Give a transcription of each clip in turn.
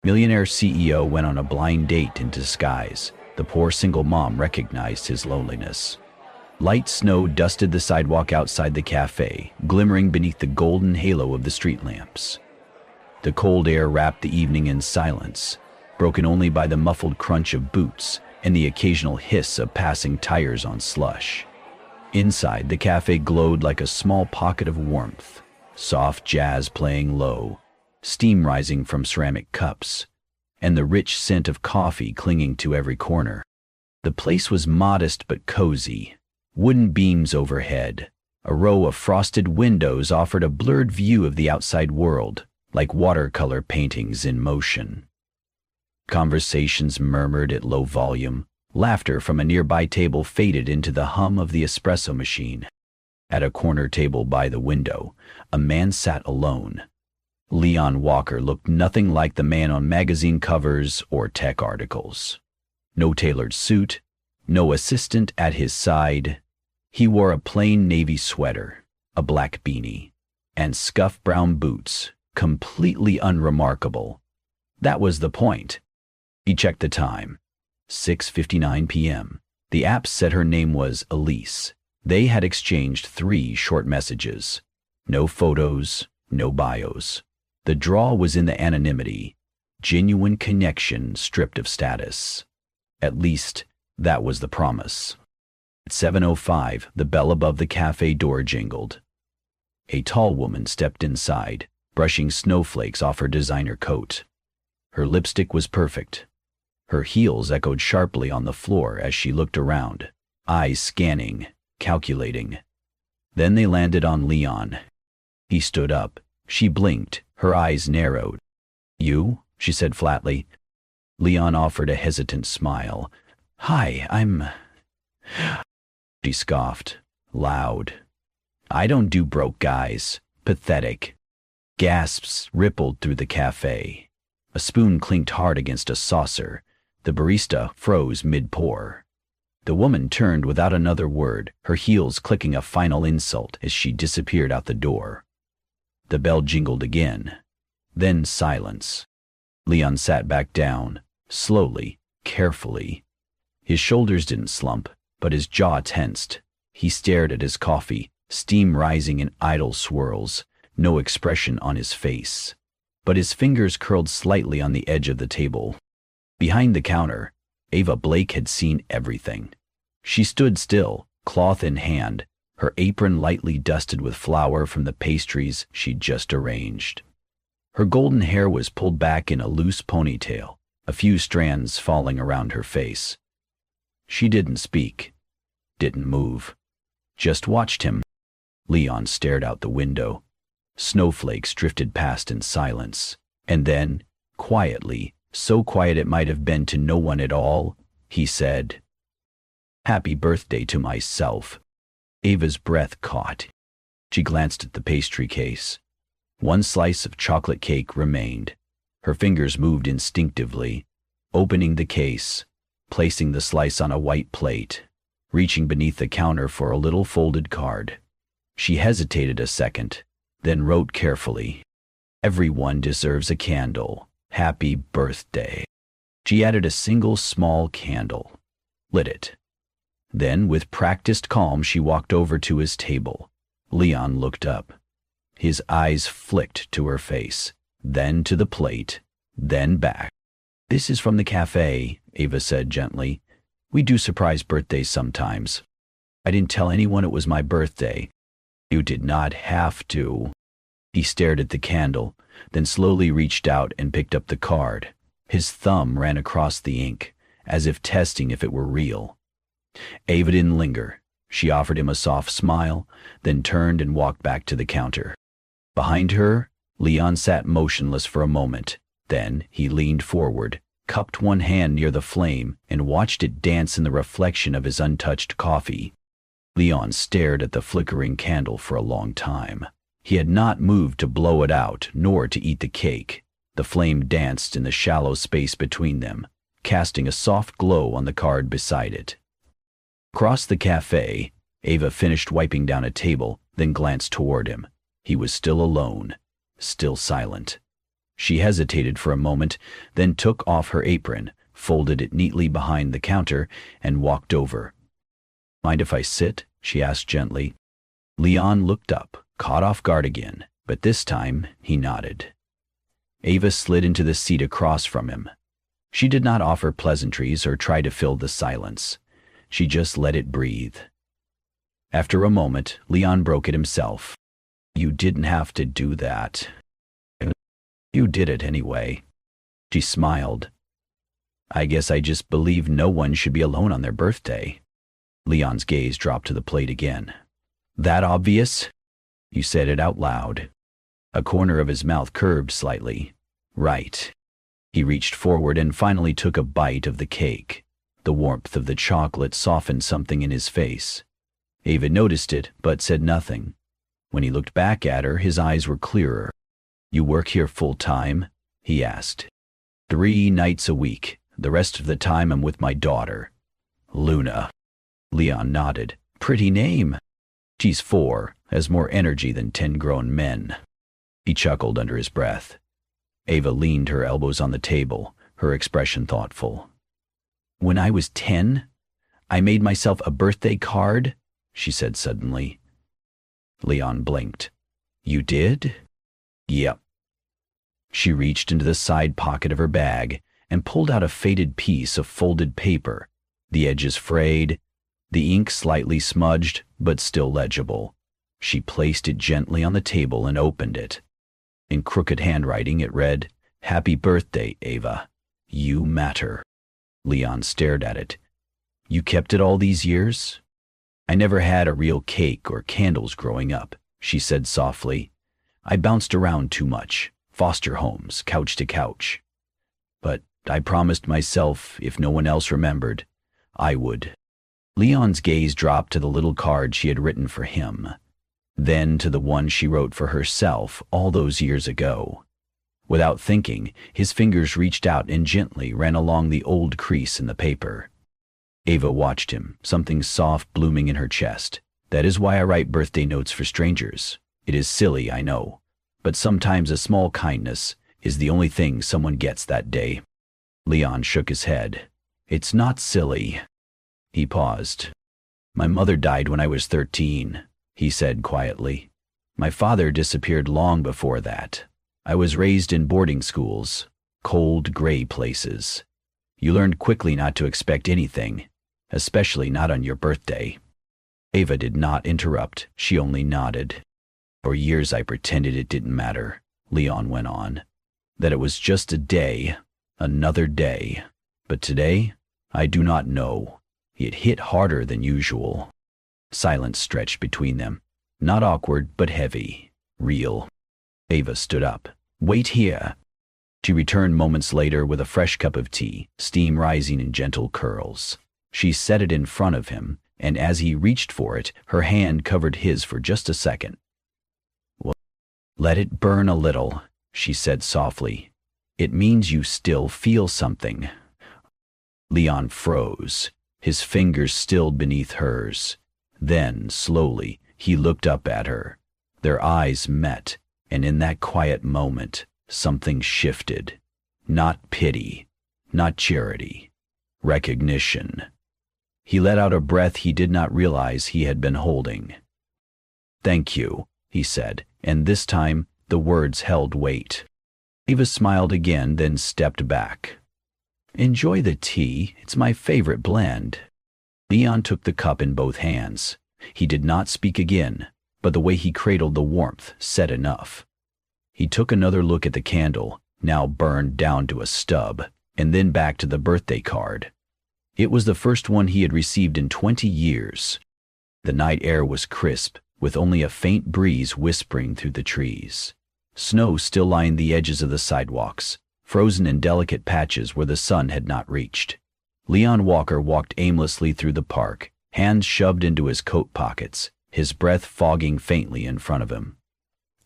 Millionaire CEO went on a blind date in disguise. The poor single mom recognized his loneliness. Light snow dusted the sidewalk outside the cafe, glimmering beneath the golden halo of the street lamps. The cold air wrapped the evening in silence, broken only by the muffled crunch of boots and the occasional hiss of passing tires on slush. Inside, the cafe glowed like a small pocket of warmth, soft jazz playing low, steam rising from ceramic cups, and the rich scent of coffee clinging to every corner. The place was modest but cozy. Wooden beams overhead, a row of frosted windows offered a blurred view of the outside world, like watercolor paintings in motion. Conversations murmured at low volume. Laughter from a nearby table faded into the hum of the espresso machine. At a corner table by the window, a man sat alone. Leon Walker looked nothing like the man on magazine covers or tech articles. No tailored suit, no assistant at his side. He wore a plain navy sweater, a black beanie, and scuffed brown boots, completely unremarkable. That was the point. He checked the time. 6:59 p.m. The app said her name was Elise. They had exchanged 3 short messages. No photos, no bios. The draw was in the anonymity. Genuine connection stripped of status. At least, that was the promise. At 7:05, the bell above the cafe door jingled. A tall woman stepped inside, brushing snowflakes off her designer coat. Her lipstick was perfect. Her heels echoed sharply on the floor as she looked around, eyes scanning, calculating. Then they landed on Leon. He stood up. She blinked, her eyes narrowed. "You?" she said flatly. Leon offered a hesitant smile. "Hi, I'm—" She scoffed, loud. "I don't do broke guys. Pathetic." Gasps rippled through the cafe. A spoon clinked hard against a saucer. The barista froze mid-pour. The woman turned without another word, her heels clicking a final insult as she disappeared out the door. The bell jingled again. Then silence. Leon sat back down, slowly, carefully. His shoulders didn't slump, but his jaw tensed. He stared at his coffee, steam rising in idle swirls, no expression on his face. But his fingers curled slightly on the edge of the table. Behind the counter, Ava Blake had seen everything. She stood still, cloth in hand, her apron lightly dusted with flour from the pastries she'd just arranged. Her golden hair was pulled back in a loose ponytail, a few strands falling around her face. She didn't speak, didn't move, just watched him. Leon stared out the window. Snowflakes drifted past in silence, and then, quietly, so quiet it might have been to no one at all, he said, "Happy birthday to myself." Ava's breath caught. She glanced at the pastry case. One slice of chocolate cake remained. Her fingers moved instinctively, opening the case, placing the slice on a white plate, reaching beneath the counter for a little folded card. She hesitated a second, then wrote carefully, "Everyone deserves a candle. Happy birthday." She added a single small candle, lit it. Then, with practiced calm, she walked over to his table. Leon looked up. His eyes flicked to her face, then to the plate, then back. "This is from the cafe," Ava said gently. "We do surprise birthdays sometimes. I didn't tell anyone it was my birthday." "You did not have to." He stared at the candle, then slowly reached out and picked up the card. His thumb ran across the ink, as if testing if it were real. Ava didn't linger. She offered him a soft smile, then turned and walked back to the counter. Behind her, Leon sat motionless for a moment. Then he leaned forward, cupped one hand near the flame, and watched it dance in the reflection of his untouched coffee. Leon stared at the flickering candle for a long time. He had not moved to blow it out, nor to eat the cake. The flame danced in the shallow space between them, casting a soft glow on the card beside it. Across the cafe, Ava finished wiping down a table, then glanced toward him. He was still alone, still silent. She hesitated for a moment, then took off her apron, folded it neatly behind the counter, and walked over. "Mind if I sit?" she asked gently. Leon looked up, caught off guard again, but this time he nodded. Ava slid into the seat across from him. She did not offer pleasantries or try to fill the silence. She just let it breathe. After a moment, Leon broke it himself. "You didn't have to do that. You did it anyway." She smiled. "I guess I just believe no one should be alone on their birthday." Leon's gaze dropped to the plate again. "That obvious?" You said it out loud. A corner of his mouth curved slightly. "Right." He reached forward and finally took a bite of the cake. The warmth of the chocolate softened something in his face. Ava noticed it, but said nothing. When he looked back at her, his eyes were clearer. "You work here full time?" he asked. 3 nights a week. The rest of the time I'm with my daughter." "Luna." Leon nodded. "Pretty name." "She's 4, has more energy than 10 grown men." He chuckled under his breath. Ava leaned her elbows on the table, her expression thoughtful. "When I was 10, I made myself a birthday card," she said suddenly. Leon blinked. "You did?" "Yep." She reached into the side pocket of her bag and pulled out a faded piece of folded paper, the edges frayed, the ink slightly smudged, but still legible. She placed it gently on the table and opened it. In crooked handwriting it read, "Happy birthday, Ava. You matter." Leon stared at it. "You kept it all these years?" "I never had a real cake or candles growing up," she said softly. "I bounced around too much, foster homes, couch to couch. But I promised myself, if no one else remembered, I would." Leon's gaze dropped to the little card she had written for him, then to the one she wrote for herself all those years ago. Without thinking, his fingers reached out and gently ran along the old crease in the paper. Ava watched him, something soft blooming in her chest. "That is why I write birthday notes for strangers. It is silly, I know, but sometimes a small kindness is the only thing someone gets that day." Leon shook his head. "It's not silly." He paused. "My mother died when I was 13, he said quietly. "My father disappeared long before that. I was raised in boarding schools, cold, gray places. You learned quickly not to expect anything, especially not on your birthday." Ava did not interrupt. She only nodded. "For years I pretended it didn't matter," Leon went on. "That it was just a day, another day. But today, I do not know. It hit harder than usual." Silence stretched between them. Not awkward, but heavy. Real. Ava stood up. "Wait here." She returned moments later with a fresh cup of tea, steam rising in gentle curls. She set it in front of him, and as he reached for it, her hand covered his for just a second. "Well, let it burn a little," she said softly. "It means you still feel something." Leon froze, his fingers stilled beneath hers. Then, slowly, he looked up at her. Their eyes met, and in that quiet moment, something shifted. Not pity, not charity. Recognition. He let out a breath he did not realize he had been holding. "Thank you," he said, and this time the words held weight. Ava smiled again, then stepped back. "Enjoy the tea. It's my favorite blend." Leon took the cup in both hands. He did not speak again, but the way he cradled the warmth said enough. He took another look at the candle, now burned down to a stub, and then back to the birthday card. It was the first one he had received in 20 years. The night air was crisp, with only a faint breeze whispering through the trees. Snow still lined the edges of the sidewalks, frozen in delicate patches where the sun had not reached. Leon Walker walked aimlessly through the park, hands shoved into his coat pockets, his breath fogging faintly in front of him.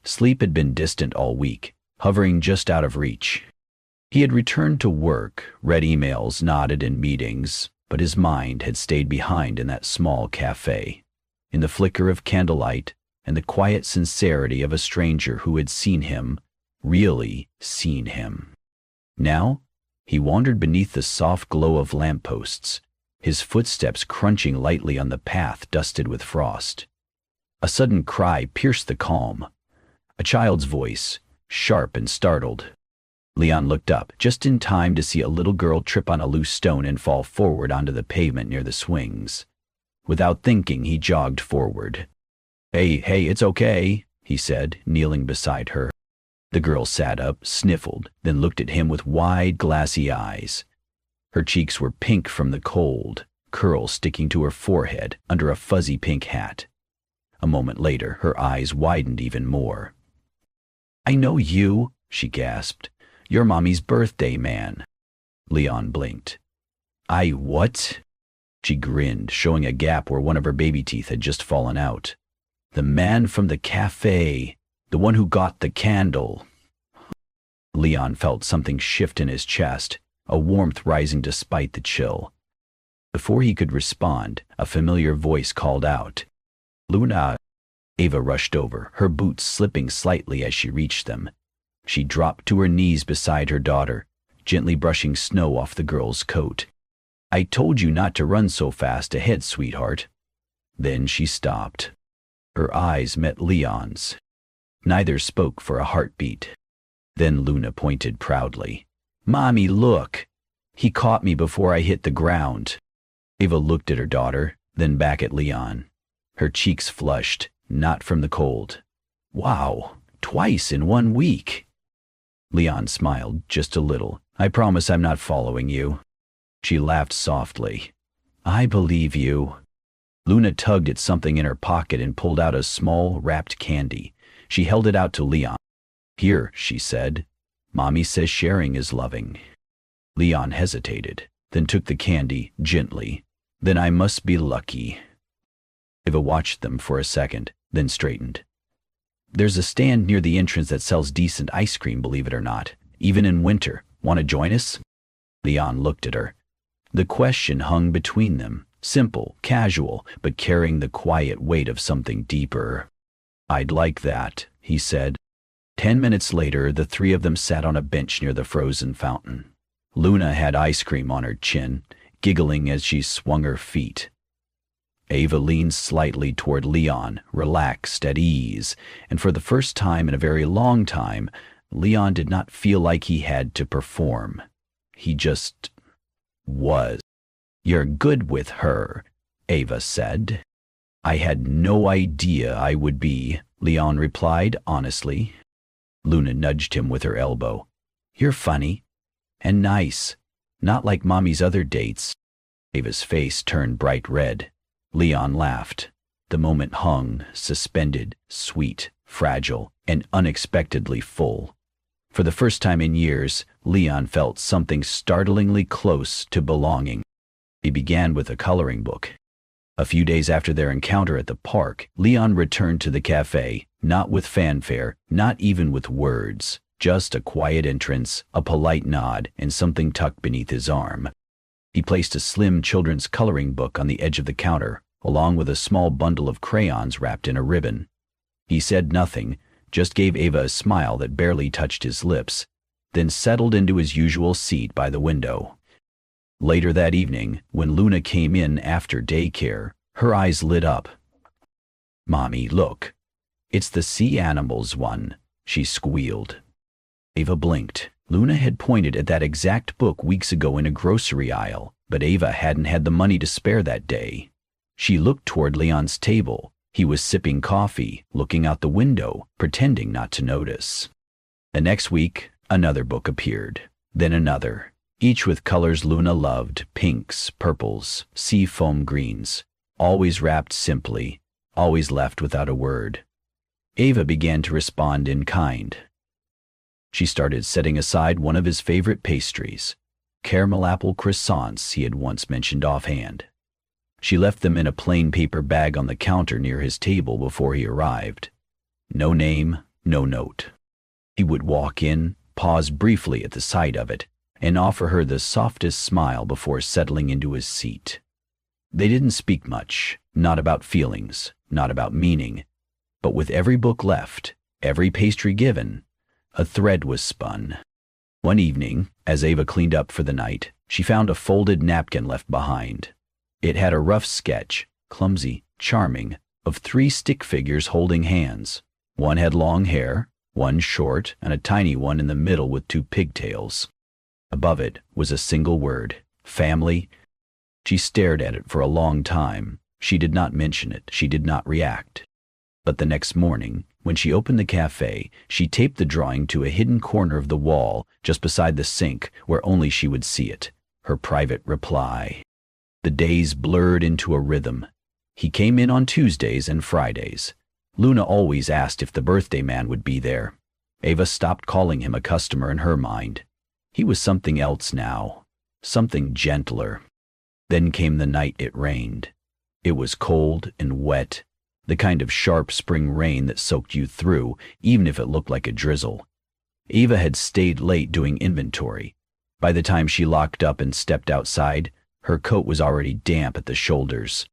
Sleep had been distant all week, hovering just out of reach. He had returned to work, read emails, nodded in meetings, but his mind had stayed behind in that small cafe, in the flicker of candlelight and the quiet sincerity of a stranger who had seen him, really seen him. Now, he wandered beneath the soft glow of lampposts, his footsteps crunching lightly on the path dusted with frost. A sudden cry pierced the calm. A child's voice, sharp and startled. Leon looked up, just in time to see a little girl trip on a loose stone and fall forward onto the pavement near the swings. Without thinking, he jogged forward. Hey, it's okay," he said, kneeling beside her. The girl sat up, sniffled, then looked at him with wide, glassy eyes. Her cheeks were pink from the cold, curls sticking to her forehead under a fuzzy pink hat. A moment later, her eyes widened even more. "I know you," she gasped. "You're Mommy's birthday man." Leon blinked. "I what?" She grinned, showing a gap where one of her baby teeth had just fallen out. "The man from the cafe, the one who got the candle." Leon felt something shift in his chest, a warmth rising despite the chill. Before he could respond, a familiar voice called out, "Luna." Ava rushed over, her boots slipping slightly as she reached them. She dropped to her knees beside her daughter, gently brushing snow off the girl's coat. "I told you not to run so fast ahead, sweetheart." Then she stopped. Her eyes met Leon's. Neither spoke for a heartbeat. Then Luna pointed proudly. "Mommy, look! He caught me before I hit the ground." Ava looked at her daughter, then back at Leon. Her cheeks flushed, not from the cold. "Wow, twice in 1 week." Leon smiled just a little. "I promise I'm not following you." She laughed softly. "I believe you." Luna tugged at something in her pocket and pulled out a small, wrapped candy. She held it out to Leon. "Here," she said. "Mommy says sharing is loving." Leon hesitated, then took the candy gently. "Then I must be lucky." Eva watched them for a second, then straightened. "There's a stand near the entrance that sells decent ice cream, believe it or not, even in winter. Want to join us?" Leon looked at her. The question hung between them, simple, casual, but carrying the quiet weight of something deeper. "I'd like that," he said. 10 minutes later, the three of them sat on a bench near the frozen fountain. Luna had ice cream on her chin, giggling as she swung her feet. Ava leaned slightly toward Leon, relaxed, at ease, and for the first time in a very long time, Leon did not feel like he had to perform. He just was. "You're good with her," Ava said. "I had no idea I would be," Leon replied honestly. Luna nudged him with her elbow. "You're funny. And nice. Not like Mommy's other dates." Ava's face turned bright red. Leon laughed. The moment hung, suspended, sweet, fragile, and unexpectedly full. For the first time in years, Leon felt something startlingly close to belonging. He began with a coloring book. A few days after their encounter at the park, Leon returned to the cafe, not with fanfare, not even with words, just a quiet entrance, a polite nod, and something tucked beneath his arm. He placed a slim children's coloring book on the edge of the counter, along with a small bundle of crayons wrapped in a ribbon. He said nothing, just gave Ava a smile that barely touched his lips, then settled into his usual seat by the window. Later that evening, when Luna came in after daycare, her eyes lit up. "Mommy, look. It's the sea animals one," she squealed. Ava blinked. Luna had pointed at that exact book weeks ago in a grocery aisle, but Ava hadn't had the money to spare that day. She looked toward Leon's table. He was sipping coffee, looking out the window, pretending not to notice. The next week, another book appeared, then another, each with colors Luna loved, pinks, purples, sea foam greens, always wrapped simply, always left without a word. Ava began to respond in kind. She started setting aside one of his favorite pastries, caramel apple croissants he had once mentioned offhand. She left them in a plain paper bag on the counter near his table before he arrived. No name, no note. He would walk in, pause briefly at the sight of it, and offer her the softest smile before settling into his seat. They didn't speak much, not about feelings, not about meaning, but with every book left, every pastry given, A thread was spun. One evening, as Ava cleaned up for the night, she found a folded napkin left behind. It had a rough sketch, clumsy, charming, of 3 stick figures holding hands. One had long hair, one short, and a tiny one in the middle with 2 pigtails. Above it was a single word, family. She stared at it for a long time. She did not mention it. She did not react. But the next morning, when she opened the cafe, she taped the drawing to a hidden corner of the wall just beside the sink where only she would see it, her private reply. The days blurred into a rhythm. He came in on Tuesdays and Fridays. Luna always asked if the birthday man would be there. Ava stopped calling him a customer in her mind. He was something else now, something gentler. Then came the night it rained. It was cold and wet, the kind of sharp spring rain that soaked you through, even if it looked like a drizzle. Ava had stayed late doing inventory. By the time she locked up and stepped outside, her coat was already damp at the shoulders.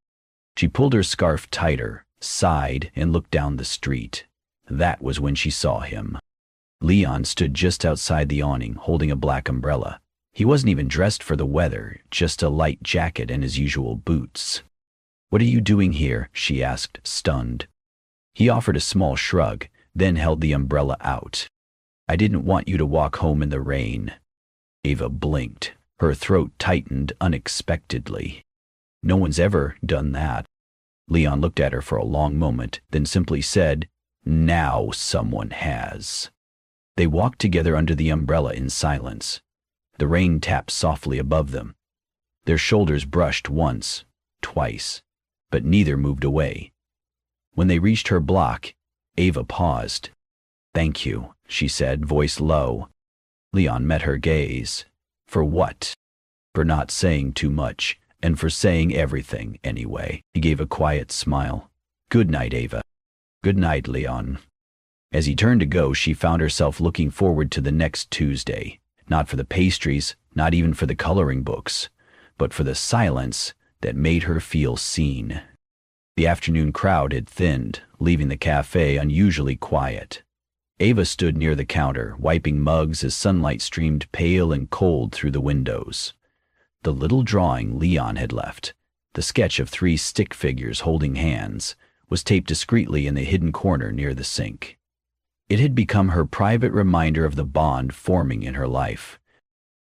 She pulled her scarf tighter, sighed, and looked down the street. That was when she saw him. Leon stood just outside the awning, holding a black umbrella. He wasn't even dressed for the weather, just a light jacket and his usual boots. "What are you doing here?" she asked, stunned. He offered a small shrug, then held the umbrella out. "I didn't want you to walk home in the rain." Ava blinked. Her throat tightened unexpectedly. "No one's ever done that." Leon looked at her for a long moment, then simply said, "Now someone has." They walked together under the umbrella in silence. The rain tapped softly above them. Their shoulders brushed once, twice, but neither moved away. When they reached her block, Ava paused. "Thank you," she said, voice low. Leon met her gaze. "For what?" "For not saying too much, and for saying everything anyway." He gave a quiet smile. "Good night, Ava." "Good night, Leon." As he turned to go, she found herself looking forward to the next Tuesday, not for the pastries, not even for the coloring books, but for the silence that made her feel seen. The afternoon crowd had thinned, leaving the cafe unusually quiet. Ava stood near the counter, wiping mugs as sunlight streamed pale and cold through the windows. The little drawing Leon had left, the sketch of 3 stick figures holding hands, was taped discreetly in the hidden corner near the sink. It had become her private reminder of the bond forming in her life.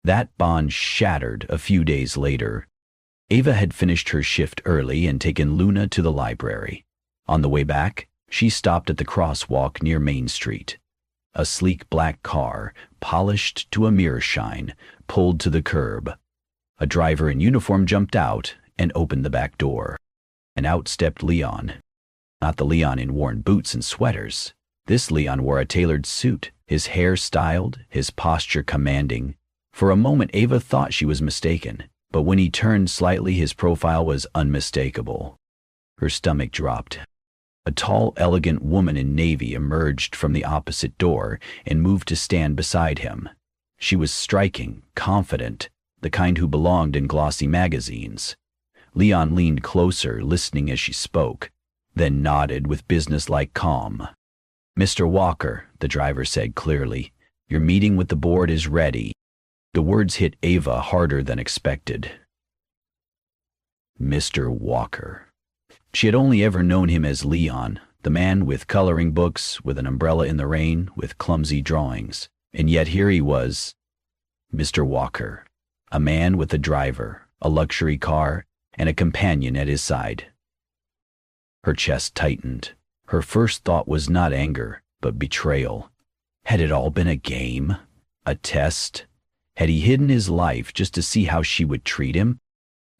That bond shattered a few days later. Ava had finished her shift early and taken Luna to the library. On the way back, she stopped at the crosswalk near Main Street. A sleek black car, polished to a mirror shine, pulled to the curb. A driver in uniform jumped out and opened the back door. And out stepped Leon. Not the Leon in worn boots and sweaters. This Leon wore a tailored suit, his hair styled, his posture commanding. For a moment Ava thought she was mistaken, but when he turned slightly his profile was unmistakable. Her stomach dropped. A tall, elegant woman in navy emerged from the opposite door and moved to stand beside him. She was striking, confident, the kind who belonged in glossy magazines. Leon leaned closer, listening as she spoke, then nodded with businesslike calm. "Mr. Walker," the driver said clearly, "your meeting with the board is ready." The words hit Ava harder than expected. Mr. Walker. She had only ever known him as Leon, the man with coloring books, with an umbrella in the rain, with clumsy drawings. And yet here he was, Mr. Walker, a man with a driver, a luxury car, and a companion at his side. Her chest tightened. Her first thought was not anger, but betrayal. Had it all been a game? A test? Had he hidden his life just to see how she would treat him?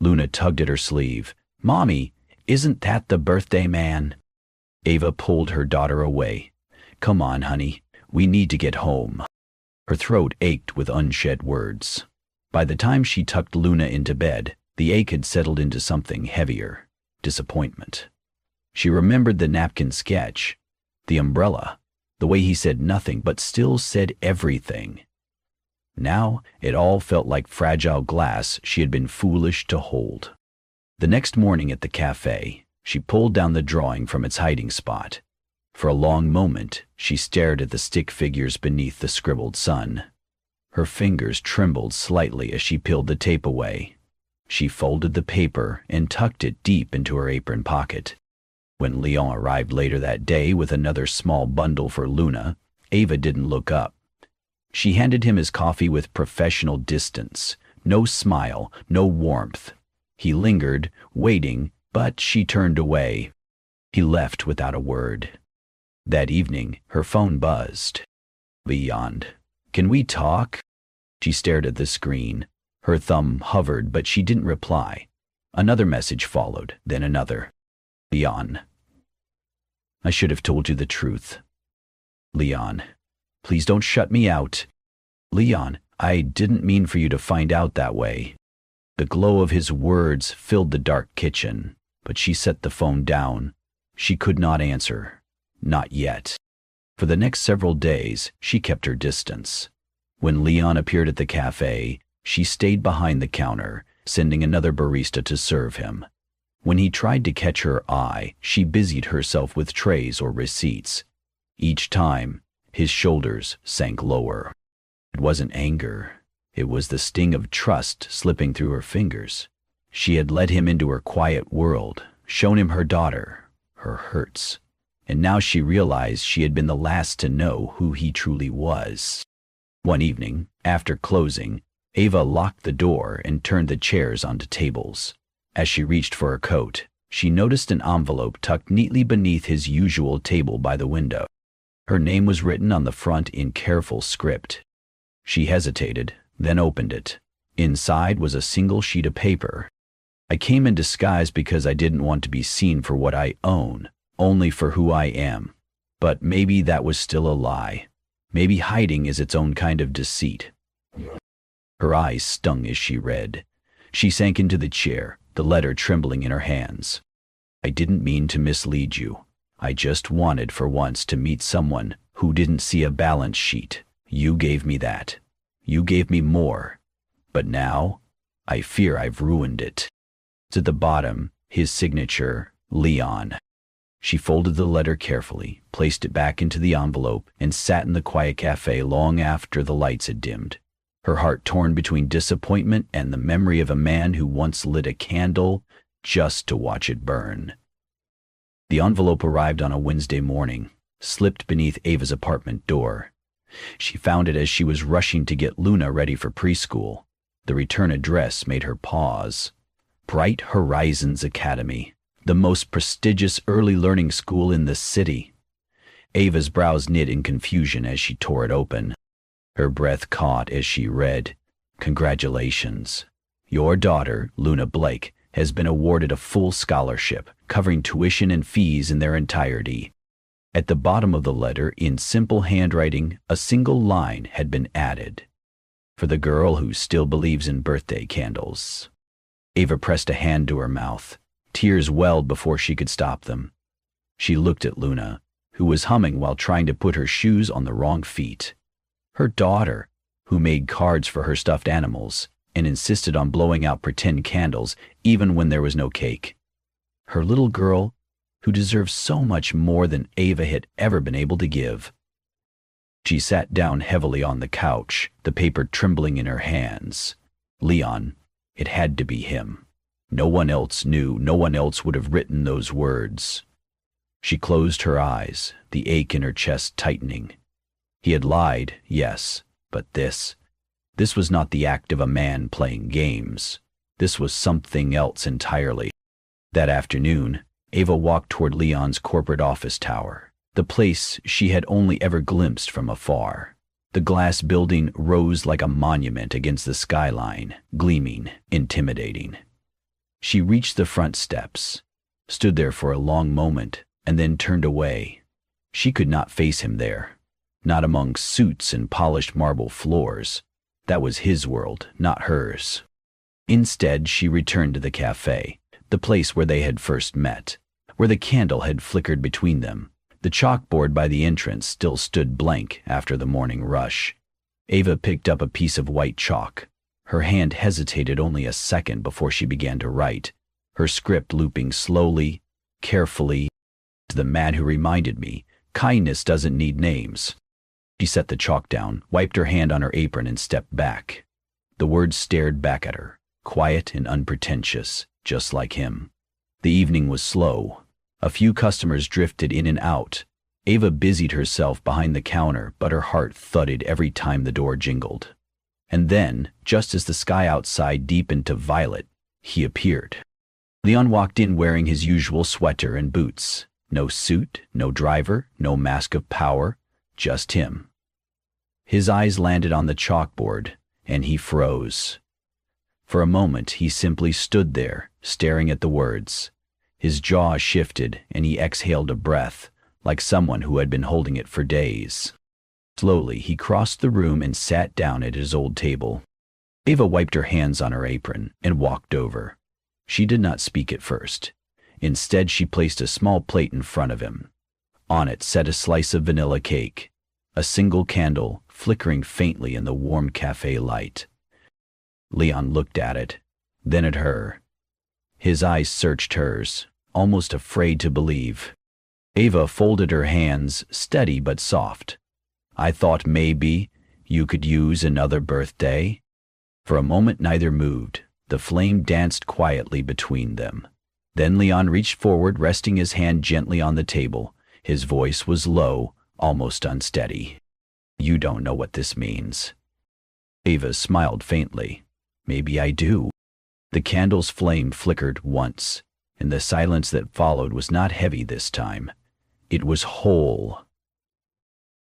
Luna tugged at her sleeve. "Mommy, isn't that the birthday man?" Ava pulled her daughter away. "Come on, honey. We need to get home." Her throat ached with unshed words. By the time she tucked Luna into bed, the ache had settled into something heavier, disappointment. She remembered the napkin sketch, the umbrella, the way he said nothing but still said everything. Now it all felt like fragile glass she had been foolish to hold. The next morning at the cafe, she pulled down the drawing from its hiding spot. For a long moment, she stared at the stick figures beneath the scribbled sun. Her fingers trembled slightly as she peeled the tape away. She folded the paper and tucked it deep into her apron pocket. When Leon arrived later that day with another small bundle for Luna, Ava didn't look up. She handed him his coffee with professional distance. No smile, no warmth. He lingered, waiting, but she turned away. He left without a word. That evening, her phone buzzed. Beyond. "Can we talk?" She stared at the screen. Her thumb hovered, but she didn't reply. Another message followed, then another. Leon. "I should have told you the truth." Leon. "Please don't shut me out." Leon, "I didn't mean for you to find out that way." The glow of his words filled the dark kitchen, but she set the phone down. She could not answer. Not yet. For the next several days, she kept her distance. When Leon appeared at the cafe, she stayed behind the counter, sending another barista to serve him. When he tried to catch her eye, she busied herself with trays or receipts. Each time, his shoulders sank lower. It wasn't anger. It was the sting of trust slipping through her fingers. She had let him into her quiet world, shown him her daughter, her hurts. And now she realized she had been the last to know who he truly was. One evening, after closing, Ava locked the door and turned the chairs onto tables. As she reached for her coat, she noticed an envelope tucked neatly beneath his usual table by the window. Her name was written on the front in careful script. She hesitated, then opened it. Inside was a single sheet of paper. "I came in disguise because I didn't want to be seen for what I own, only for who I am. But maybe that was still a lie. Maybe hiding is its own kind of deceit." Her eyes stung as she read. She sank into the chair, the letter trembling in her hands. "I didn't mean to mislead you. I just wanted for once to meet someone who didn't see a balance sheet. You gave me that. You gave me more. But now, I fear I've ruined it." At the bottom, his signature, Leon. She folded the letter carefully, placed it back into the envelope, and sat in the quiet cafe long after the lights had dimmed. Her heart torn between disappointment and the memory of a man who once lit a candle just to watch it burn. The envelope arrived on a Wednesday morning, slipped beneath Ava's apartment door. She found it as she was rushing to get Luna ready for preschool. The return address made her pause. Bright Horizons Academy, the most prestigious early learning school in the city. Ava's brows knit in confusion as she tore it open. Her breath caught as she read, "Congratulations. Your daughter, Luna Blake, has been awarded a full scholarship, covering tuition and fees in their entirety." At the bottom of the letter, in simple handwriting, a single line had been added. "For the girl who still believes in birthday candles." Ava pressed a hand to her mouth. Tears welled before she could stop them. She looked at Luna, who was humming while trying to put her shoes on the wrong feet. Her daughter, who made cards for her stuffed animals and insisted on blowing out pretend candles even when there was no cake. Her little girl, who deserved so much more than Ava had ever been able to give. She sat down heavily on the couch, the paper trembling in her hands. Leon, it had to be him. No one else knew, no one else would have written those words. She closed her eyes, the ache in her chest tightening. He had lied, yes, but this was not the act of a man playing games. This was something else entirely. That afternoon, Ava walked toward Leon's corporate office tower, the place she had only ever glimpsed from afar. The glass building rose like a monument against the skyline, gleaming, intimidating. She reached the front steps, stood there for a long moment, and then turned away. She could not face him there, not among suits and polished marble floors. That was his world, not hers. Instead, she returned to the cafe, the place where they had first met, where the candle had flickered between them. The chalkboard by the entrance still stood blank after the morning rush. Ava picked up a piece of white chalk. Her hand hesitated only a second before she began to write, her script looping slowly, carefully. "To the man who reminded me, Kindness doesn't need names. She set the chalk down, wiped her hand on her apron, and stepped back. The words stared back at her, quiet and unpretentious, just like him. The evening was slow. A few customers drifted in and out. Ava busied herself behind the counter, but her heart thudded every time the door jingled. And then, just as the sky outside deepened to violet, he appeared. Leon walked in wearing his usual sweater and boots. No suit, no driver, no mask of power, just him. His eyes landed on the chalkboard, and he froze. For a moment, he simply stood there, staring at the words. His jaw shifted, and he exhaled a breath, like someone who had been holding it for days. Slowly, he crossed the room and sat down at his old table. Ava wiped her hands on her apron and walked over. She did not speak at first. Instead, she placed a small plate in front of him. On it sat a slice of vanilla cake, a single candle flickering faintly in the warm cafe light. Leon looked at it, then at her. His eyes searched hers, almost afraid to believe. Ava folded her hands, steady but soft. I thought maybe you could use another birthday. For a moment neither moved. The flame danced quietly between them. Then Leon reached forward, resting his hand gently on the table. His voice was low, almost unsteady. You don't know what this means. Ava smiled faintly. Maybe I do. The candle's flame flickered once, and the silence that followed was not heavy this time. It was whole.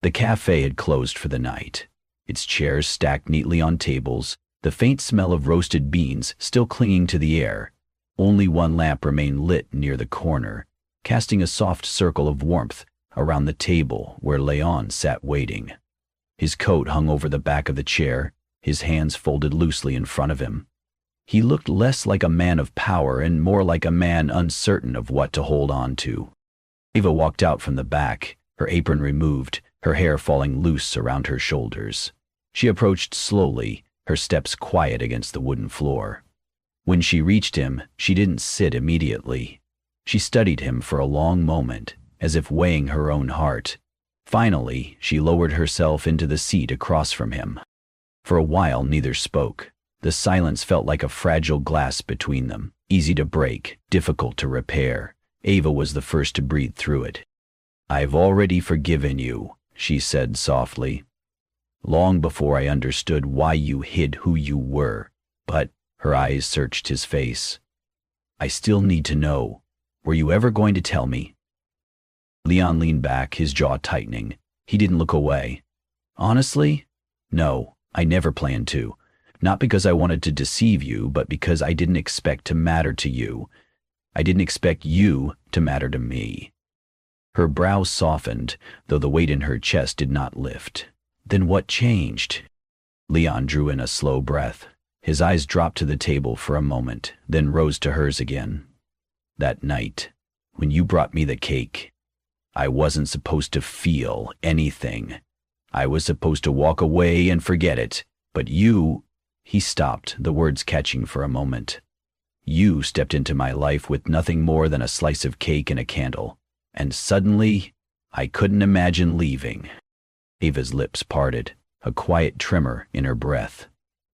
The cafe had closed for the night, its chairs stacked neatly on tables, the faint smell of roasted beans still clinging to the air. Only one lamp remained lit near the corner, casting a soft circle of warmth around the table where Leon sat waiting. His coat hung over the back of the chair, his hands folded loosely in front of him. He looked less like a man of power and more like a man uncertain of what to hold on to. Ava walked out from the back, her apron removed, her hair falling loose around her shoulders. She approached slowly, her steps quiet against the wooden floor. When she reached him, she didn't sit immediately. She studied him for a long moment, as if weighing her own heart. Finally, she lowered herself into the seat across from him. For a while, neither spoke. The silence felt like a fragile glass between them, easy to break, difficult to repair. Ava was the first to breathe through it. I've already forgiven you, she said softly. Long before I understood why you hid who you were, but her eyes searched his face. I still need to know. Were you ever going to tell me? Leon leaned back, his jaw tightening. He didn't look away. Honestly? No, I never planned to. Not because I wanted to deceive you, but because I didn't expect to matter to you. I didn't expect you to matter to me. Her brows softened, though the weight in her chest did not lift. Then what changed? Leon drew in a slow breath. His eyes dropped to the table for a moment, then rose to hers again. That night, when you brought me the cake, I wasn't supposed to feel anything. I was supposed to walk away and forget it. But you... He stopped, the words catching for a moment. You stepped into my life with nothing more than a slice of cake and a candle. And suddenly, I couldn't imagine leaving. Ava's lips parted, a quiet tremor in her breath.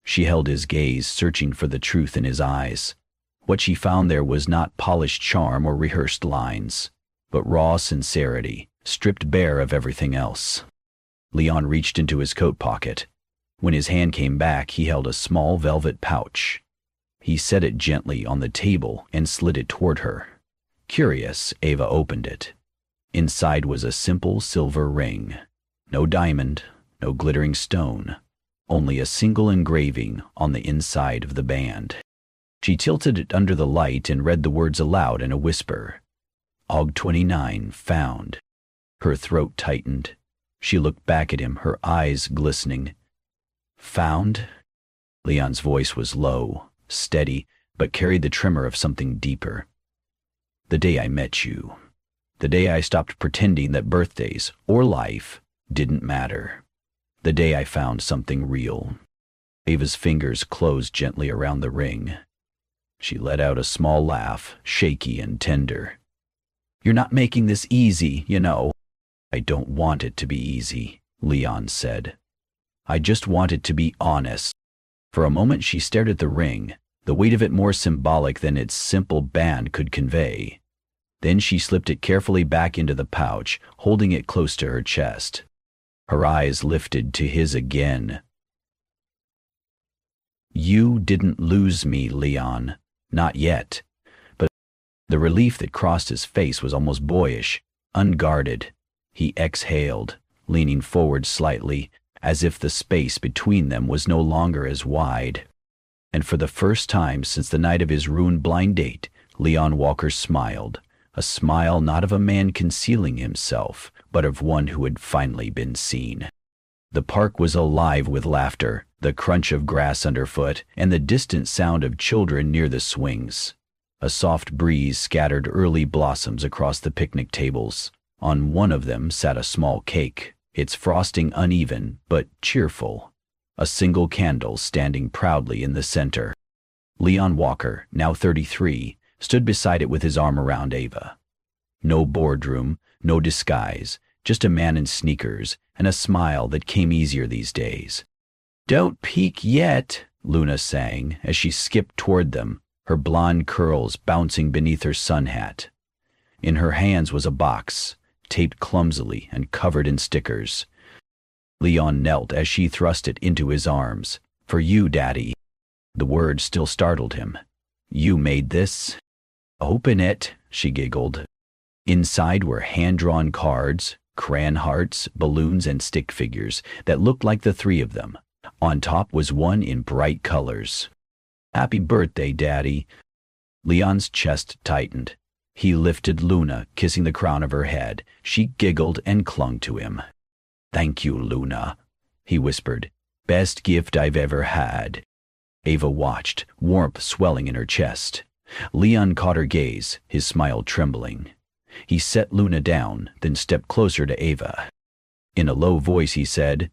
She held his gaze, searching for the truth in his eyes. What she found there was not polished charm or rehearsed lines, but raw sincerity, stripped bare of everything else. Leon reached into his coat pocket. When his hand came back, he held a small velvet pouch. He set it gently on the table and slid it toward her. Curious, Ava opened it. Inside was a simple silver ring. No diamond, no glittering stone, only a single engraving on the inside of the band. She tilted it under the light and read the words aloud in a whisper. Aug 29, found. Her throat tightened. She looked back at him, her eyes glistening. Found? Leon's voice was low, steady, but carried the tremor of something deeper. The day I met you. The day I stopped pretending that birthdays, or life, didn't matter. The day I found something real. Ava's fingers closed gently around the ring. She let out a small laugh, shaky and tender. You're not making this easy, you know. I don't want it to be easy, Leon said. I just want it to be honest. For a moment she stared at the ring, the weight of it more symbolic than its simple band could convey. Then she slipped it carefully back into the pouch, holding it close to her chest. Her eyes lifted to his again. You didn't lose me, Leon. Not yet. But the relief that crossed his face was almost boyish, unguarded. He exhaled, leaning forward slightly, as if the space between them was no longer as wide. And for the first time since the night of his ruined blind date, Leon Walker smiled. A smile not of a man concealing himself, but of one who had finally been seen. The park was alive with laughter, the crunch of grass underfoot, and the distant sound of children near the swings. A soft breeze scattered early blossoms across the picnic tables. On one of them sat a small cake, its frosting uneven but cheerful, a single candle standing proudly in the center. Leon Walker, now 33, stood beside it with his arm around Ava. No boardroom, no disguise, just a man in sneakers and a smile that came easier these days. Don't peek yet, Luna sang as she skipped toward them, her blonde curls bouncing beneath her sun hat. In her hands was a box, taped clumsily and covered in stickers. Leon knelt as she thrust it into his arms. For you, Daddy. The word still startled him. You made this? Open it, she giggled. Inside were hand-drawn cards, crayon hearts, balloons, and stick figures that looked like the three of them. On top was one in bright colors. Happy birthday, Daddy. Leon's chest tightened. He lifted Luna, kissing the crown of her head. She giggled and clung to him. Thank you, Luna, he whispered. Best gift I've ever had. Ava watched, warmth swelling in her chest. Leon caught her gaze, his smile trembling. He set Luna down, then stepped closer to Ava. In a low voice he said,